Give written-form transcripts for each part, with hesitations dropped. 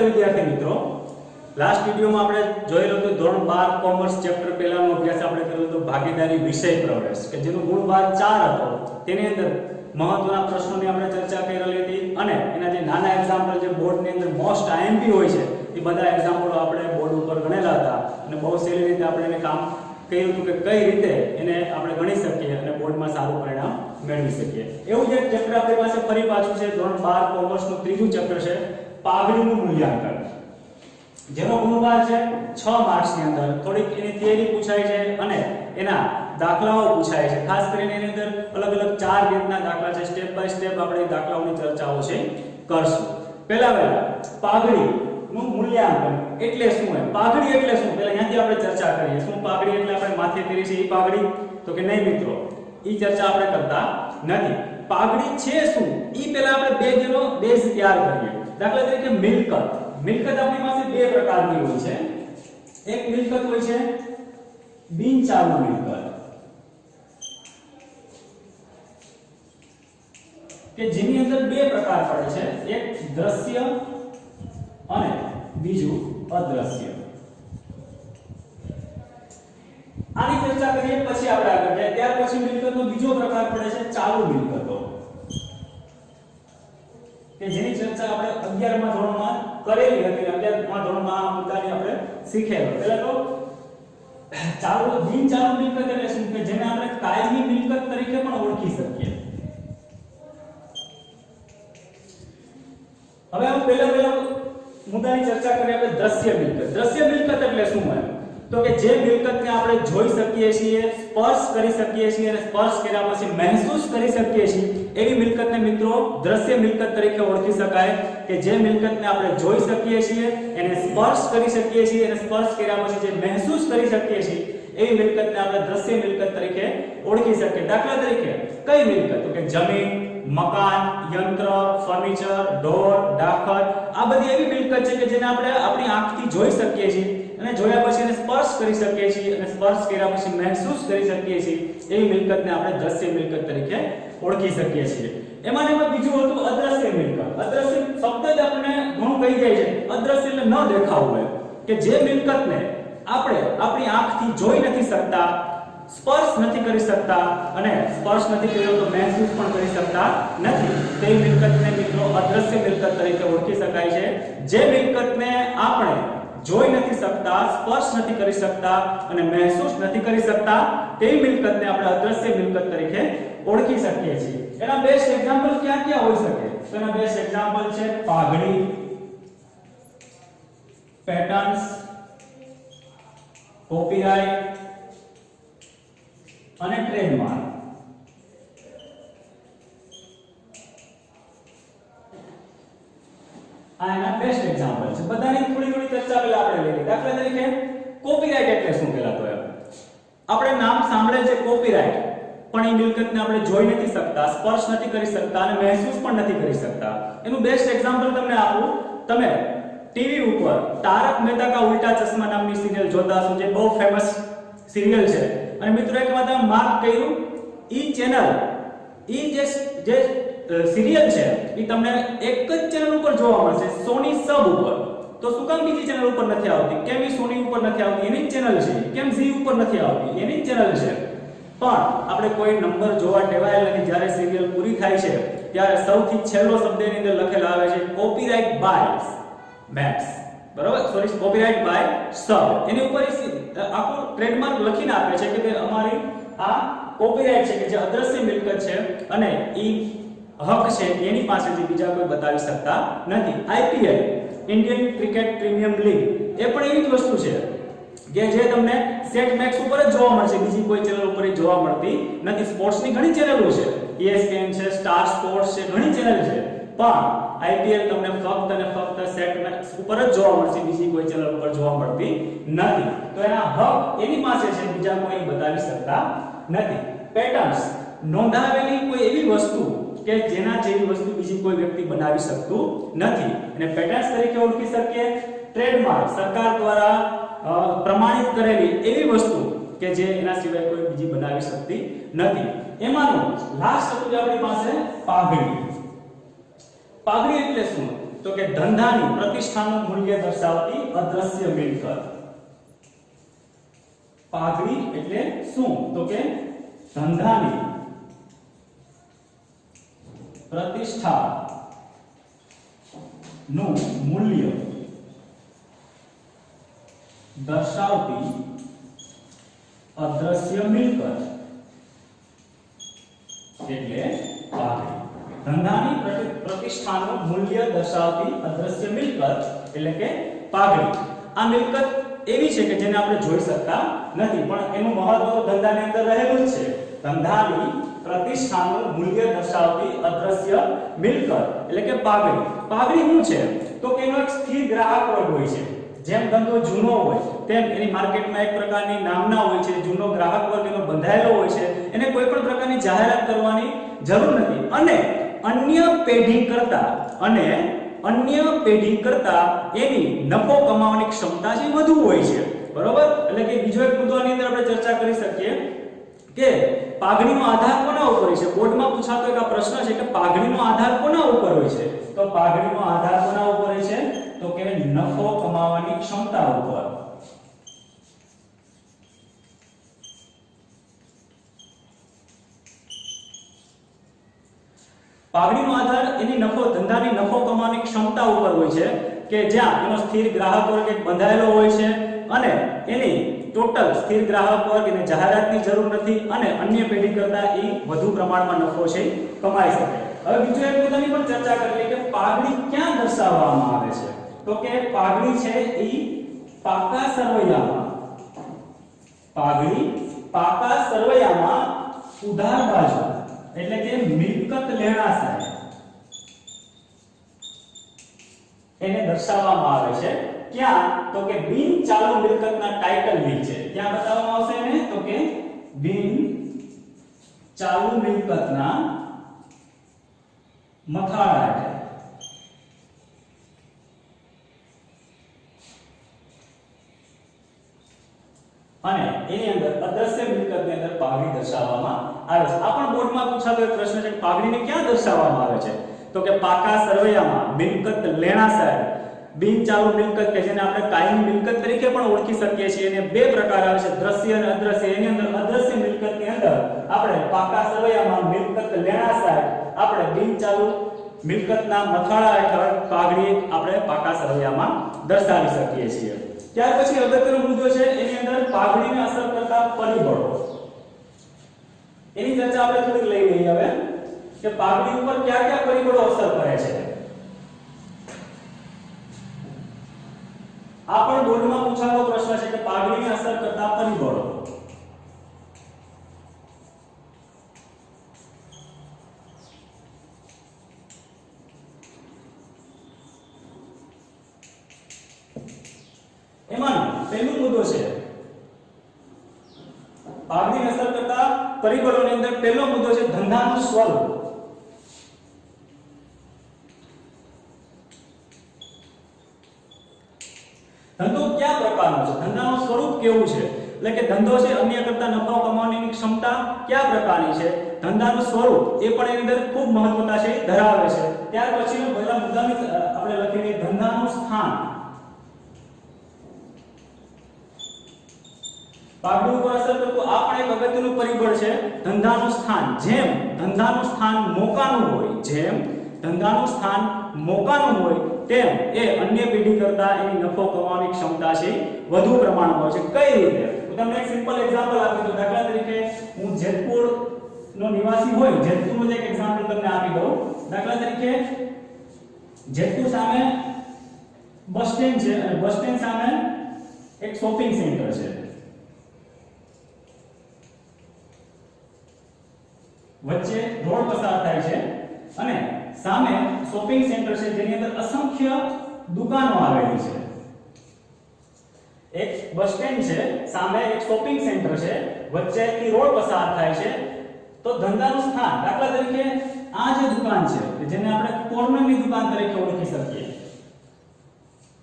નમસ્કાર વિદ્યાર્થી મિત્રો, લાસ્ટ વિડિયોમાં આપણે જોયેલું હતું ધોરણ 12 કોમર્સ ચેપ્ટર પહેલાનો અભ્યાસ આપણે કર્યો હતો ભાગીદારી વિષય પ્રવેશ કે જેનો ગુણભાર 4 હતો. તેની અંદર મહત્વના પ્રશ્નોની આપણે ચર્ચા કરેલી હતી અને એના જે નાના એક્ઝામ્પલ જે બોર્ડની અંદર મોસ્ટ આઈએમપી હોય છે એ બધા એક્ઝામ્પલો આપણે બોર્ડ ઉપર ગણેલા હતા અને બહુ સહેલી રીતે આપણે એને કામ કર્યું હતું કે કઈ રીતે એને આપણે ગણી શકીએ અને બોર્ડમાં સારું પરિણામ મેળવી શકીએ. એવું જ એક ચેપ્ટર આપણી પાસે ફરી પાછું છે ધોરણ 12 કોમર્સનું ત્રીજું ચેપ્ટર છે પાઘડીનું મૂલ્યાંકન, જેનો ગુણભાર છે 6 માર્ક્સની અંદર. થોડીક એની થિયરી પૂછાય છે અને એના દાખલાઓ પૂછાય છે. ખાસ કરીને એની અંદર અલગ અલગ 4 રીતના દાખલા છે. સ્ટેપ બાય સ્ટેપ આપણે દાખલાઓની ચર્ચાઓ છે કરશું. પહેલા પાઘડીનું મૂલ્યાંકન એટલે શું હોય, પાઘડી એટલે શું, પહેલા અહીંયાથી આપણે ચર્ચા કરીએ. શું પાઘડી એટલે આપણે માથે પહેરી છે એ પાઘડી? તો કે નહીં મિત્રો, એ ચર્ચા આપણે કરતા નથી. પાઘડી છે શું એ પહેલા આપણે બેઝનો બેઝ તૈયાર કરીએ. દાખલા તરીકે મિલકત. મિલકત આપણી પાસે બે પ્રકારની હોય છે. એક મિલકત હોય છે બિનચાલુ મિલકત કે જેની અંદર બે પ્રકાર પડે છે, એક દ્રશ્ય અને બીજું અદ્રશ્ય. આની ચર્ચા કરીએ પછી આપણે આગળ જઈએ. ત્યાર પછી મિલકતનો બીજો પ્રકાર પડે છે ચાલુ મિલકતો કે જેની ચર્ચા આપણે 11મા ધોરણમાં કરેલી હતી. 11મા ધોરણમાં આ મુદ્દાને આપણે શીખેલા. પહેલા તો ચાલુ બિનચાલુ મિલકત એટલે શું કે જેને આપણે કાયમી મિલકત તરીકે પણ ઓળખી શકીએ. હવે આપણે પહેલા મુદ્દાની ચર્ચા કરીએ આપણે દ્રશ્ય મિલકત. દ્રશ્ય મિલકત એટલે શું હોય તો કે જે મિલકતને આપણે જોઈ શકીએ છીએ, સ્પર્શ કરી શકીએ છીએ અને સ્પર્શ કર્યા પછી મહેસૂસ કરી શકીએ છીએ એવી મિલકતને મિત્રો દ્રશ્ય મિલકત તરીકે ઓળખી શકાય. કે જે મિલકતને આપણે જોઈ શકીએ છીએ, એને સ્પર્શ કરી શકીએ છીએ અને સ્પર્શ કર્યા પછી જે મહેસૂસ કરી શકીએ છીએ એવી મિલકતને આપણે દ્રશ્ય મિલકત તરીકે ઓળખી શકીએ. દાખલા તરીકે કઈ મિલકત? તો કે જમીન, મકાન, યંત્ર, ફર્નિચર, ઢોર, ડાકર, આ બધી એવી મિલકત છે કે જેને આપણે આપણી આંખથી જોઈ શકીએ છીએ અને જોયા પછી એને સ્પર્શ કરી શકીએ છીએ અને સ્પર્શ કર્યા પછી મહેસૂસ કરી શકીએ છીએ એવી મિલકતને આપણે દ્રશ્ય મિલકત તરીકે ઓળખી શકીએ છીએ. એમાં બીજું હતું અદ્રશ્ય મિલકત. અદ્રશ્ય શબ્દ જ આપણને ઘણું કહી જાય છે. અદ્રશ્ય એટલે ન દેખાવું હોય કે જે મિલકતને આપણે આપણી આંખથી જોઈ નથી શકતા, સ્પર્શ નથી કરી શકતા અને સ્પર્શ નથી કર્યો તો મહેસૂસ પણ કરી શકતા નથી, તે મિલકતને મિત્રો અદ્રશ્ય મિલકત તરીકે ઓળખી શકાય છે. જે મિલકતને આપણે જોઈ નથી શકતા, સ્પર્શ નથી કરી શકતા અને મહેસૂસ નથી કરી શકતા તેવી મિલકતને આપણે અદ્રશ્ય મિલકત તરીકે ઓળખી શકીએ છીએ. એના બેસ્ટ એક્ઝામ્પલ ક્યાં હોઈ શકે? તો એના બેસ્ટ એક્ઝામ્પલ છે પાઘડી, પેટર્ન્સ, કોપીરાઇટ અને ટ્રેડમાર્ક. આ એના બેસ્ટ એક્ઝામ્પલ છે. બધાની થોડી ચર્ચા પહેલા આપણે લઈએ. દાખલા તરીકે કોપીરાઇટ એટલે શું? પહેલા તો આપણે નામ સાંભળે છે કોપીરાઇટ, પણ એ મિલકતને આપણે જોઈ નથી શકતા, સ્પર્શ નથી કરી શકતા અને મહેસૂસ પણ નથી કરી શકતા. એનું બેસ્ટ એક્ઝામ્પલ તમને આપું. તમે ટીવી ઉપર તારક મહેતા કા ઉલ્ટા ચશ્મા નામની સિરિયલ જોતા હશો, જે બહુ ફેમસ સિરિયલ છે. અને મિત્રો એક વાત તમે માર્ક કર્યું, ઈ ચેનલ ઈ જે સિરિયલ છે ઈ તમને એક જ ચેનલ ઉપર જોવા મળશે, સોની સબ ઉપર. તો શું કામ બીજી ચેનલ ઉપર નથી આવતી? કેમ ઈ સોની ઉપર નથી આવતી? એની જ ચેનલ છે. કેમ ઝી ઉપર નથી આવતી? એની જ ચેનલ છે. પણ આપણે કોઈ નંબર જોવા ટેવાયેલા નથી. જ્યારે સિરિયલ પૂરી થાય છે ત્યારે સૌથી છેલ્લો શબ્દ એની અંદર લખેલો આવે છે કોપીરાઇટ બાય મેક્સ, બરોબર? સોરી, કોપીરાઇટ બાય સબ. એની ઉપર આખું ટ્રેડમાર્ક લખીને આપે છે કે અમારી આ કોપીરાઇટ છે કે જે અદ્રશ્ય મિલકત છે અને ઈ હક છે એની પાસેથી બીજા કોઈ બતાવી શકતા નથી. IPL, Indian cricket premium league, એ પણ એવી જ વસ્તુ છે કે જે તમને સેટ મેક્સ ઉપર જ જોવા મળશે, બીજી કોઈ ચેનલ ઉપર જોવા મળતી નથી. સ્પોર્ટ્સની ઘણી ચેનલો છે, ESPN છે, સ્ટાર સ્પોર્ટ્સ છે, ઘણી ચેનલ છે, પણ આઈપીએલ તમને ફક્ત અને ફક્ત સેટ મેક્સ ઉપર જ જોવા મળશે, બીજી કોઈ ચેનલ ઉપર જોવા મળતી નથી. તો એના હક એની પાસે છે, બીજા કોઈ બતાવી શકતા નથી. પેટર્ન્સ, નોંધાવેલી કોઈ એવી વસ્તુ કે જેના જેવી વસ્તુ બીજી કોઈ વ્યક્તિ બનાવી શકતું નથી, અને પેટર્ન્સ તરીકે ઓળખી શકીએ. ટ્રેડમાર્ક, સરકાર દ્વારા પ્રમાણિત કરેલી એવી વસ્તુ કે જે એના સિવાય કોઈ બીજી બનાવી શકતી નથી. એમાંનું લાસ્ટ હતું આપણી પાસે પાઘડી. પાઘડી એટલે શું? તો કે ધંધાની પ્રતિષ્ઠાનું મૂલ્ય દર્શાવતી અદ્રશ્ય મિલકત. પાઘડી એટલે શું? તો કે ધંધાની પ્રતિષ્ઠા નું મૂલ્ય દર્શાવતી અદ્રશ્ય મિલકત એટલે પાઘડી. ધંધાની પ્રતિષ્ઠાનું મૂલ્ય દર્શાવતી અદ્રશ્ય મિલકત એટલે કે પાઘડી. આ મિલકત એવી છે કે જેને આપણે જોઈ શકતા નથી, પણ એનું મહત્વ ધંધાની અંદર રહેલું જ છે. ધંધાની પ્રતિષ્ઠાનું મૂલ્ય દર્શાવતી અદ્રશ્ય મિલકત એટલે કે પાઘડી. પાઘડી શું છે? તો કે એનો એક સ્થિર ગ્રાહક વર્ગ હોય છે. જેમ ધંધો જૂનો હોય તેમ એની માર્કેટમાં એક પ્રકારની નામના હોય છે, જૂનો ગ્રાહક વર્ગ એનો બંધાયેલો હોય છે. એને કોઈ પણ પ્રકારની જાહેરાત કરવાની જરૂર નથી અને અન્ય પેઢી કરતા એની નફો કમાવાની ક્ષમતા છે વધુ હોય છે. બરોબર? એટલે કે બીજો એક મુદ્દો આની અંદર આપણે ચર્ચા કરી શકીએ કે પાઘડીનો આધાર કોના ઉપર હોય છે? બોર્ડમાં પૂછાતો એક આ પ્રશ્ન છે કે પાઘડીનો આધાર કોના ઉપર હોય છે? તો પાઘડીનો આધાર કોના ઉપર હોય છે? તો કે નફો કમાવાની ક્ષમતા ઉપર. પાઘડીનો આધાર એની ધંધાની નફો કમાવાની ક્ષમતા ઉપર હોય છે કે જ્યાં એનો સ્થિર ગ્રાહક વર્ગ એક બંધાયેલો હોય છે અને એની ટોટલ સ્થિર ગ્રાહક વર્ગ એને જાહેરાતની જરૂર નથી અને અન્ય પેઢી કરતા એ વધુ પ્રમાણમાં નફો છે કમાઈ શકે. હવે બીજો એક મુદ્દાની પણ ચર્ચા કરી કે પાઘડી ક્યાં દર્શાવવામાં આવે છે? તો કે પાઘડી છે એ પાકા સરવૈયામાં. પાઘડી પાકા સરવૈયામાં ઉધાર બાજુ એટલે કે મિલકત લેણા સાહેબ એને દર્શાવવામાં આવે છે. ક્યાં? તો કે બિન ચાલુ મિલકતના ટાઇટલ નીચે. ક્યાં બતાવવામાં આવશે એને? તો કે બિન ચાલુ મિલકતના મથાળા હેઠળ. અને એની અંદર અદ્રશ્ય મિલકતની અંદર પાઘડી દર્શાવવામાં આવે છે. આ પણ બોર્ડમાં પૂછાતો એક પ્રશ્ન છે કે પાઘડીને ક્યાં દર્શાવવામાં આવે છે? તો કે પાકા સરવૈયામાં મિલકત લેણા સાહેબ બિન ચાલુ મિલકત કે જેને આપણે કાયમી મિલકત તરીકે પણ ઓળખી શકીએ છીએ. એને બે પ્રકાર આવે છે, દ્રશ્ય અને અદ્રશ્ય. એની અંદર અદ્રશ્ય મિલકતની અંદર આપણે પાકા સરવૈયામાં મિલકત લેણા સાહેબ આપણે બિન ચાલુ મિલકતના મથાળા હેઠળ પાઘડી આપણે પાકા સરવૈયામાં દર્શાવી શકીએ છીએ. ત્યાર પછી અગત્યનો મુદ્દો છે એની અંદર પાઘડીને અસર કરતા પરિબળો. એની ચર્ચા આપણે થોડી લઈ લઈએ હવે કે પાઘડી ઉપર કયા કયા પરિબળો અસર કરે છે. આ પણ બોર્ડમાં પૂછાતો પ્રશ્ન છે કે પાઘડીને અસર કરતા પરિબળો. એમાં પહેલો મુદ્દો છે પાઘડીને અસર કરતા પરિબળોની અંદર પહેલો મુદ્દો છે ધંધાનું સ્વરૂપ. ધંધો કયા પ્રકારનો છે? ધંધાનું સ્વરૂપ કેવું છે? એટલે કે ધંધો છે અન્ય કરતા નફો કમાવાની ક્ષમતા કયા પ્રકારની છે? ધંધાનું સ્વરૂપ એ પણ એની અંદર ખૂબ મહત્વતા છે ધરાવે છે. ત્યાર પછીનો પહેલા મુદ્દાની આપણે લખીને ધંધાનું સ્થાન. પાઘડી ઉપર અસર કરતું આ પણ એક અગત્યનું પરિબળ છે ધંધાનું સ્થાન. જેમ ધંધાનું સ્થાન મોકાનું હોય, જેમ ધંધાનું સ્થાન મોકાનું હોય તેમ એ અન્ય પેઢી કરતા એની નફો કમાવાની ક્ષમતા છે વધુ પ્રમાણમાં છે. કઈ રીતે? હું તમને એક સિમ્પલ એક્ઝામ્પલ આપી દઉં. દાખલા તરીકે હું જેતપુર નો નિવાસી હોય, જેતપુરનું એક એક્ઝામ્પલ તમને આપી દઉં. દાખલા તરીકે જેતપુર સામે બસ સ્ટેન્ડ છે અને બસ સ્ટેન્ડ સામે એક શોપિંગ સેન્ટર છે. વચ્ચે રોડ પસાર થાય છે અને સામે શોપિંગ સેન્ટર છે જેની અંદર અસંખ્ય દુકાનો આવેલી છે. એક બસ સ્ટેન્ડ છે, સામે એક શોપિંગ સેન્ટર છે, વચ્ચેથી રોડ પસાર થાય છે. તો ધંધાનું સ્થાન, દાખલા તરીકે આ જે દુકાન છે જેને આપણે કોર્નરની દુકાન તરીકે ઓળખી શકીએ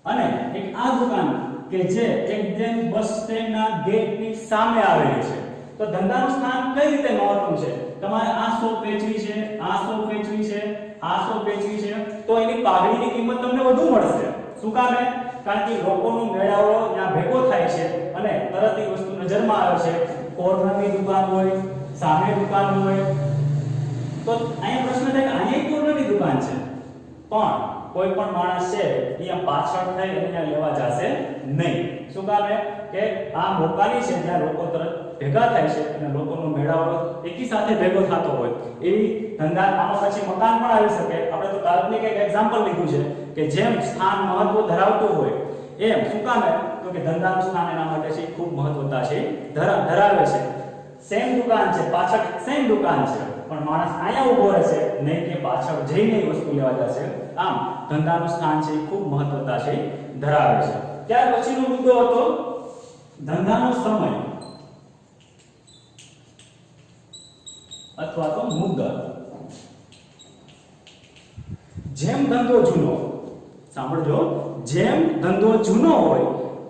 અને એક આ દુકાન કે જે એકદમ બસ સ્ટેન્ડના ગેટની સામે આવેલી છે. તો ધંધાનું સ્થાન કઈ રીતે મહત્વનું છે? તમારે આ શોપ વેચવી છે, આ શોપ વેચવી છે, આ શોપ વેચવી છે, તો એની પાઘડીની કિંમત તમને વધુ મળશે. શું કામ? કારણ કે લોકોનો મેળાવડો ત્યાં ભેગો થાય છે અને તરત એ વસ્તુ નજરમાં આવે છે. કોર્નરની દુકાન હોય, સામે દુકાન હોય, તો અહીંયા પ્રશ્ન થાય કે અહીંયા કોર્નરની દુકાન છે, પણ કોઈ પણ માણસ છે અહીંયા પાછળ થઈ અને ત્યાં લેવા જશે નહીં. શું કામ? કે આ મોકાની છે જ્યાં લોકો તરત ભેગા થાય છે અને લોકોનો મેળાવડો એકી સાથે ભેગો થતો હોય. એવી ધંધા આમાં પછી મકાન પણ આવી શકે. આપણે તો કાલ્પનિક એક એક્ઝામ્પલ લીધું છે કે જેમ સ્થાન મહત્વ ધરાવતું હોય એમ શું કામ? તો કે ધંધાનું સ્થાન એના માટે છે ખૂબ મહત્વતા છે ધરાવે છે. સેમ દુકાન છે, પાછળ સેમ દુકાન છે, પણ માણસ અહીંયા ઊભો રહેશે નહીં કે પાછળ જઈને વસ્તુ લેવા જશે. આમ ધંધાનું સ્થાન છે ખૂબ મહત્વતા છે ધરાવે છે. ત્યાર પછીનો મુદ્દો હતો ધંધાનો સમય અથવા તો મુદ્દત. જેમ ધંધો જૂનો, સાંભળજો, જેમ ધંધો જૂનો હોય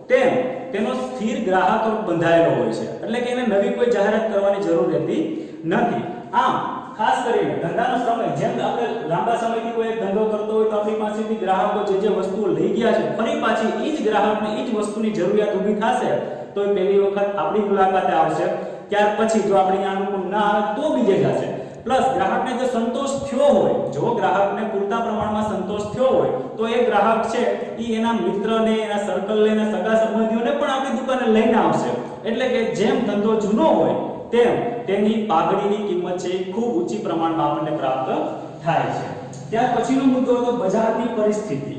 તેમ તેનો સ્થિર ગ્રાહકો બંધાયેલો હોય છે. એટલે કે એને નવી કોઈ જાહેરાત કરવાની જરૂર રહેતી નથી. આમ ખાસ કરીને ધંધાનો સમય, જેમ આપણે લાંબા સમયથી કોઈ એક ધંધો કરતો હોય તો આપણી પાસેથી ગ્રાહકો જે વસ્તુઓ લઈ ગયા છે ફરી પાછી એ જ ગ્રાહકને એ જ વસ્તુની જરૂરિયાત ઊભી થશે તો એ પહેલી વખત આપણી મુલાકાતે આવશે. ત્યાર પછી જો આપણે અહીંયા અનુકૂળ ના આવે તો બીજે જશે. પ્લસ ગ્રાહકને જો સંતોષ થયો હોય, જો ગ્રાહકને પૂરતા પ્રમાણમાં સંતોષ થયો હોય તો એ ગ્રાહક છે એ એના મિત્રને, એના સર્કલને, એના સગા સંબંધીઓને પણ આપણી દુકાને લઈને આવશે. એટલે કે જેમ ધંધો જૂનો હોય તેમ તેની પાઘડીની કિંમત છે ખૂબ ઊંચી પ્રમાણમાં આપણને પ્રાપ્ત થાય છે. ત્યાર પછીનો મુદ્દો હતો બજારની પરિસ્થિતિ.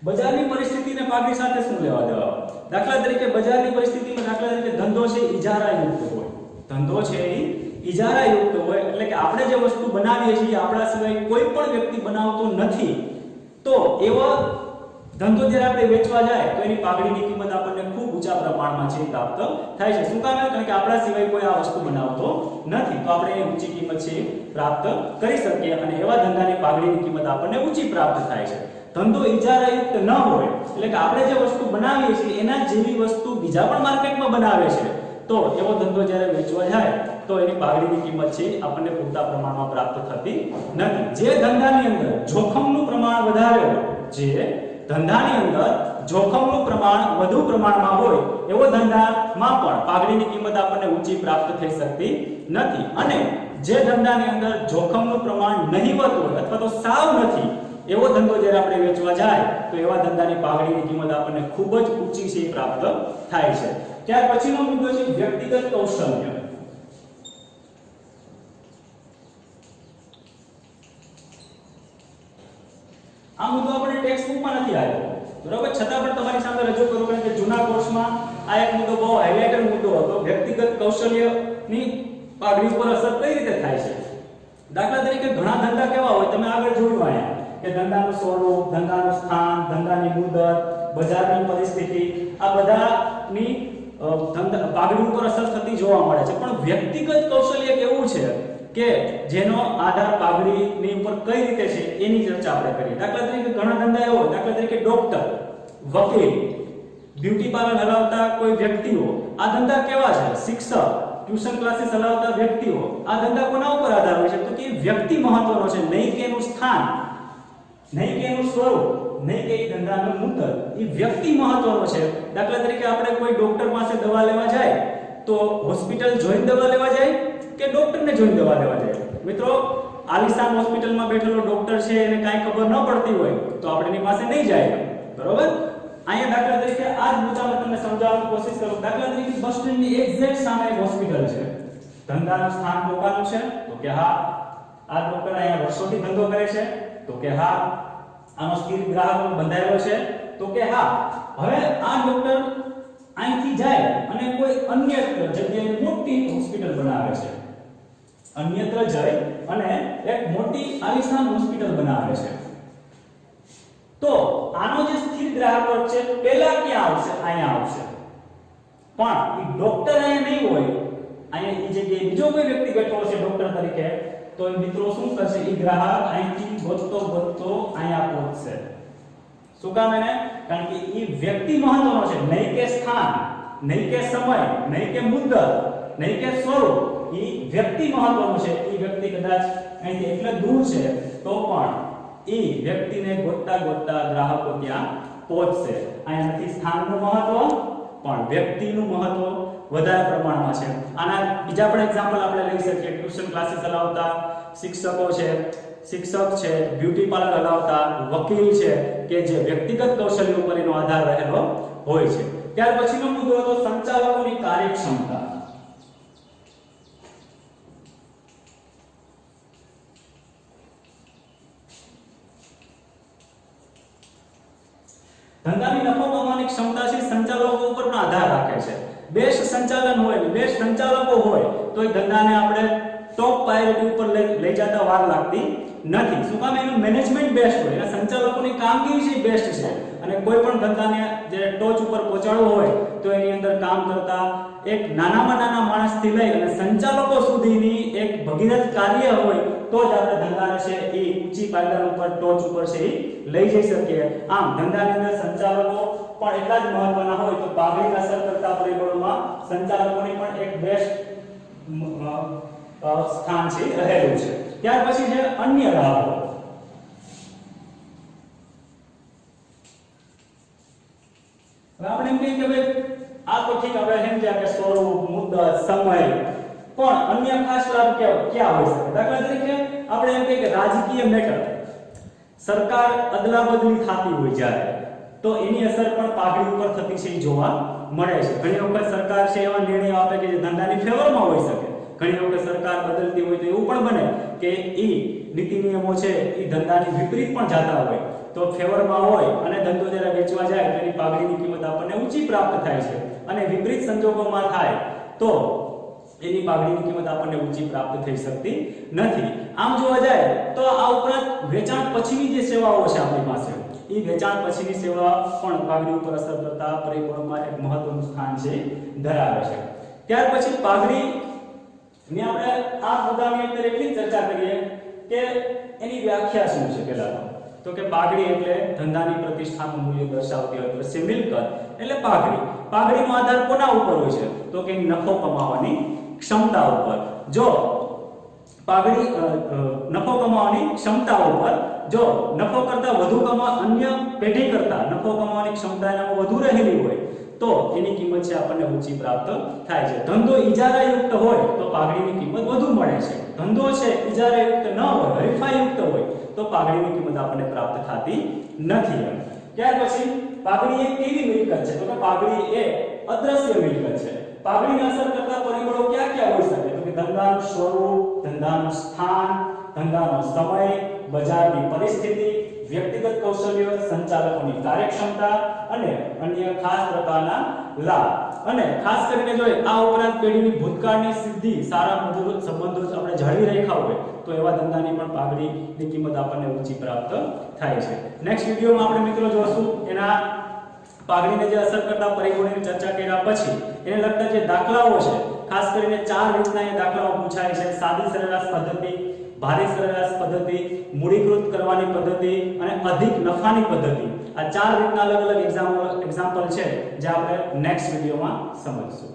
બજારની પરિસ્થિતિને પાઘડી સાથે શું લેવા દેવા? દાખલા તરીકે બજારની પરિસ્થિતિમાં દાખલા તરીકે ધંધો છે ઇજારાયુક્ત હોય. ધંધો છે એ ઇજારાયુક્ત હોય એટલે કે આપણે જે વસ્તુ બનાવીએ છીએ આપણા સિવાય કોઈ પણ વ્યક્તિ બનાવતો નથી. તો એવો ધંધો જ્યારે આપણે વેચવા જાય તો એની પાઘડીની કિંમત આપણને ખૂબ ઊંચા પ્રમાણમાં છે પ્રાપ્ત થાય છે. શું કામ? કારણ કે આપણા સિવાય કોઈ આ વસ્તુ બનાવતો નથી, તો આપણે એ ઊંચી કિંમત છે પ્રાપ્ત કરી શકીએ અને એવા ધંધાની પાઘડીની કિંમત આપણને ઊંચી પ્રાપ્ત થાય છે. ધંધો ઇજારાયુક્ત ન હોય એટલે કે આપણે જે વસ્તુ બનાવીએ છીએ એના જેવી વસ્તુ બીજા પણ માર્કેટમાં બનાવે છે તો એવો ધંધો જ્યારે વેચવા જાય તો એની પાઘડીની કિંમત છે આપણને પૂરતા પ્રમાણમાં પ્રાપ્ત થતી નથી. જે ધંધાની અંદર જોખમનું પ્રમાણ વધારે હોય, જે ધંધાની અંદર જોખમનું પ્રમાણ વધુ પ્રમાણમાં હોય એવો ધંધામાં પણ પાઘડીની કિંમત આપણને ઊંચી પ્રાપ્ત થઈ શકતી નથી. અને જે ધંધાની અંદર જોખમનું પ્રમાણ નહીવત હોય અથવા તો સાવ નથી એવો ધંધો જ્યારે આપણે વેચવા જાય તો એવા ધંધાની પાઘડીની કિંમત આપણને ખૂબ જ ઊંચી છે પ્રાપ્ત થાય છે. ત્યાર પછીનો મુદ્દો છે વ્યક્તિગત કૌશલ્ય. આ મુદ્દો આપણે ટેક્સ્ટ બુકમાં નથી આવ્યો, બરાબર, છતાં પણ તમારી સામે રજૂ કરું કારણ કે જૂના કોર્સમાં આ એક મુદ્દો બહુ હાઇલાઇટેડ મુદ્દો હતો. વ્યક્તિગત કૌશલ્યની પાઘડી પર અસર કઈ રીતે થાય છે? દાખલા તરીકે ઘણા ધંધા કેવા હોય તમે આગળ જોયું આયા કે ધંધાનું સ્વરૂપ, ધંધાનું સ્થાન, ધંધાની મુદત, બજારની પરિસ્થિતિ, આ બધાની પાઘડી ઉપર અસર થતી જોવા મળે છે. પણ વ્યક્તિગત કૌશલ્ય કેવું છે કે જેનો આધાર પાઘડીની ઉપર કઈ રીતે છે એની ચર્ચા આપણે કરીએ. દાખલા તરીકે ઘણા ધંધા એવો, દાખલા તરીકે ડોક્ટર, વકીલ, બ્યુટી પાર્લર હલાવતા કોઈ વ્યક્તિઓ, આ ધંધા કેવા છે? શિક્ષક, ટ્યુશન ક્લાસીસ હલાવતા વ્યક્તિઓ, આ ધંધા કોના ઉપર આધાર હોય છે? તો કે વ્યક્તિ મહત્વનો છે, નહીં કે એનું સ્થાન, નહીં કે એનું સ્વરૂપ, નહીં કે એ ધંધાનો મુદ્દત, એ વ્યક્તિ મહત્વનો છે. દાખલા તરીકે આપણે કોઈ ડોક્ટર પાસે દવા લેવા જાય તો હોસ્પિટલ જોઈને દવા લેવા જાય કે ડોક્ટરને જોઈને દવા લેવા જાય? મિત્રો, આલિશાન હોસ્પિટલમાં બેઠેલો ડોક્ટર છે એને કાંઈ ખબર ન પડતી હોય તો આપણે એની પાસે નહીં જાય, બરોબર? અહીંયા દાખલા તરીકે આ જ મુદ્દામાં તમને સમજાવવાની કોશિશ કરું. દાખલા તરીકે બસ સ્ટેન્ડની એક્ઝેક્ટ સામે એક હોસ્પિટલ છે. ધંધાનું સ્થાન ડોકાનું છે તો કે હા, આ ડોક્ટર અહીંયા વર્ષોથી ધંધો કરે છે તો કે હા, આનો સ્થિર ગ્રાહક બંધાયેલો છે તો કે હા. હવે આ ડોક્ટર અહીંથી જાય અને કોઈ અન્ય જગ્યાએ મોટી હોસ્પિટલ બનાવે છે, અન્યત્ર જઈ અને એક મોટી આલિશાન હોસ્પિટલ બનાવે છે, તો આનો જે સ્થિર ગ્રાહક છે પહેલા ક્યાં આવશે? અહીંયા આવશે. પણ એ ડોક્ટર અહીંયા નહીં હોય, અહીંયા એ જગ્યાએ બીજો કોઈ વ્યક્તિ બેઠો છે ડોક્ટર તરીકે, તો એ મિત્રો શું કરશે? એ ગ્રાહક અહીંથી વધતો અહીંયા પહોંચશે. શું કામ? એને કારણ કે એ વ્યક્તિ મહત્વનો છે, નહીં કે સ્થાન, નહીં કે સમય, નહીં કે મુદ્દત, નહીં કે સ્વરૂપ. ઈ વ્યક્તિ મહત્વનું છે. ઈ વ્યક્તિ કદાચ અહીંથી એટલે દૂર છે તો પણ ઈ વ્યક્તિને ગોતતા ગોતતા ગ્રાહકો ત્યાં પહોંચશે. અહીંયા નથી સ્થાનનું મહત્વ પણ વ્યક્તિનું મહત્વ વધારે પ્રમાણમાં છે. આના બીજા પણ એક્ઝામ્પલ આપણે લઈ શકીએ. ટ્યુશન ક્લાસીસ ચલાવતા શિક્ષકો છે, શિક્ષક છે, બ્યુટી પાર્લર ચલાવતા વકીલ છે કે જે વ્યક્તિગત કૌશલ્ય ઉપર એનો આધાર રહેલો હોય છે. ત્યાર પછીનો મુદ્દો હતો સંચાલકોની કાર્યક્ષમતા. ધંધાની નફો કમાવાની ક્ષમતા છે સંચાલકો ઉપર પણ આધાર રાખે છે. બેસ્ટ સંચાલન હોય, બેસ્ટ સંચાલકો હોય તો એ ધંધાને આપણે ટોપ પ્રાયોરિટી ઉપર લઈ જતા વાર લાગતી નથી. શું કામ? એનું મેનેજમેન્ટ બેસ્ટ હોય, એના સંચાલકોની કામગીરી છે બેસ્ટ છે. અને કોઈ પણ ધંધાને જે ટોચ ઉપર પહોંચાડવો હોય તો એની અંદર કામ કરતા એક નાનામાં નાના માણસથી લઈ અને સંચાલકો સુધીની એક ભગીરથ કાર્ય હોય તો જ આપણે ધંધાને છે એ ઊંચી પાયદાન ઉપર ટોચ ઉપર છે એ લઈ જઈ શકીએ. આમ ધંધાની અંદર સંચાલકો પણ એટલા જ મહત્વના હોય તો પાઘડીને અસર કરતા પરિબળોમાં સંચાલકોની પણ એક બેસ્ટ સ્થાન છે રહેલું છે. ત્યાર પછી છે અન્ય લાભો. હવે આપણે એમ કહીએ કે ભાઈ આ તો ઠીક આપણે સમજ્યા કે સ્વરૂપ, મુદ્દત, સમય, પણ અન્ય ખાસ લાભ ક્યાં હોઈ શકે? દાખલા તરીકે આપણે એમ કહીએ કે રાજકીય મેટર, સરકાર અદલાબદલી થતી હોય જ્યારે તો એની અસર પણ પાઘડી ઉપર થતી છે એ જોવા મળે છે. ઘણી વખત સરકાર છે એવા નિર્ણયો આપે કે જે ધંધાની ફેવરમાં હોઈ શકે. ઘણી વખત સરકાર બદલતી હોય તો એવું પણ બને કે ઈ નીતિ નિયમો છે એ ધંધાની વિપરીત પણ જતા હોય તો ફેવરમાં હોય અને ધંધો જ્યારે વેચવા જાય તો એની પાઘડીની કિંમત આપણને ઊંચી પ્રાપ્ત થાય છે. અને વિપરીત સંજોગોમાં થાય તો એની પાઘડીની કિંમત આપણને ઊંચી પ્રાપ્ત થઈ શકતી નથી. આમ જોવા જાય તો આ ઉપરાંત વેચાણ પછીની જે સેવાઓ છે આપણી પાસે, એ વેચાણ પછીની સેવા પણ પાઘડી ઉપર અસર કરતા પરિબળોમાં એક મહત્વનું સ્થાન છે ધરાવે છે. ત્યાર પછી પાઘડી ને આપણે આ મુદ્દાની અંદર એટલી ચર્ચા કરીએ કે એની વ્યાખ્યા શું છે. પહેલા તો કે પાઘડી એટલે ધંધાની પ્રતિષ્ઠાનું મૂલ્ય દર્શાવતી અદ્રશ્ય મિલકત એટલે પાઘડી. પાઘડીનો આધાર કોના ઉપર હોય છે? તો કે નફો કમાવાની ક્ષમતા ઉપર. જો પાઘડી નફો કમાવાની ક્ષમતા ઉપર જો નફો કરતા વધુ અન્ય પેઢી કરતા નફો કમાવાની ક્ષમતા એનામાં વધુ રહેલી હોય તો એની કિંમત છે આપણને ઊંચી પ્રાપ્ત થાય છે. ધંધો ઇજારાયુક્ત હોય તો પાઘડીની કિંમત વધુ મળે છે. ધંધો છે ઇજારાયુક્ત ન હોય, હરીફાયુક્ત હોય તો પાઘડીની કિંમત આપણને પ્રાપ્ત થતી નથી. ત્યાર પછી પાઘડી એક કેવી મિલકત છે? તો કે પાઘડી એ અદ્રશ્ય મિલકત છે. પાઘડીને અસર કરતા પરિબળો ક્યાં ક્યાં હોઈ શકે? તો કે ધંધાનું સ્વરૂપ, ધંધાનું સ્થાન, ધંધાનો સમય, બજારની પરિસ્થિતિ, વ્યક્તિગત કૌશલ્ય, સંચાલકોની કાર્યક્ષમતા અને અન્ય ખાસ પ્રકારના લાભ. અને ખાસ કરીને જો આ ઉપરાંત પેઢીની ભૂતકાળની સિદ્ધિ, સારા મજૂર સંબંધો આપણે જાળવી રાખ્યા હોય તો એવા ધંધાની પણ પાઘડીની કિંમત આપણને ઊંચી પ્રાપ્ત થાય છે. નેક્સ્ટ વિડિયોમાં આપણે મિત્રો જોશું એના પાઘડીને જે અસર કરતા પરિબળોની ચર્ચા કર્યા પછી એને લગતા જે દાખલાઓ છે, ખાસ કરીને 4 રીતના એ દાખલાઓ પૂછાય છે: સાદી સરેરાશ પદ્ધતિ, ભારી સરેરાશ પદ્ધતિ, મૂડીકૃત કરવાની પદ્ધતિ અને અધિક નફાની પદ્ધતિ. આ 4 રીતના અલગ અલગ એક્ઝામ્પલ છે જે આપણે નેક્સ્ટ વિડિયોમાં સમજીશું.